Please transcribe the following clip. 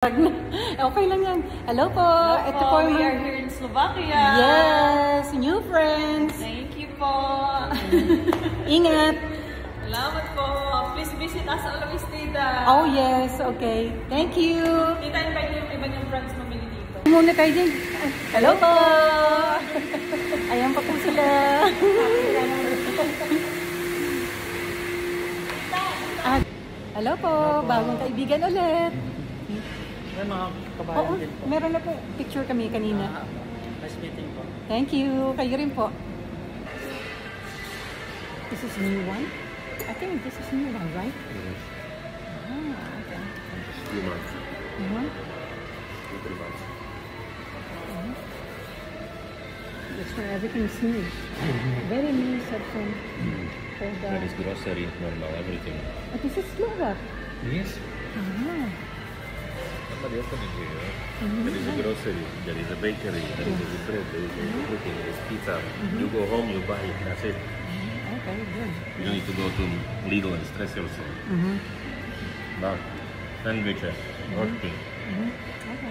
Okay lang yan. Hello po. Hello Ito po. po We are here in Slovakia. Yes, new friends. Thank you po. Ingat. Salamat po. Please visit us sa Olawistida. Oh yes, okay. Thank you. Kita invite yung iba niyong friends mamili dito. Muna tayo din. Hello po. Ayan pa po sila. Hello po. Bagong kaibigan ulit. May mga kabayan Oo, din po. meron na po picture kami kanina. Nice meeting po. Thank you. Kayo rin po. This is new one? I think this is new one, right? Ah, okay. Few months. Uh-huh. 2-3 months. That's where everything's new. Very new section. For the... That is grocery, normal, everything. This is Slovak. Yes. Ah. Somebody opening here. There is a grocery, there is a bakery, there is a bread, there is everything, there is pizza. You go home, you buy it, that's it. Okay, good. You don't need to go to Lidl and stress yourself. No. Sandwiches, roti. Okay.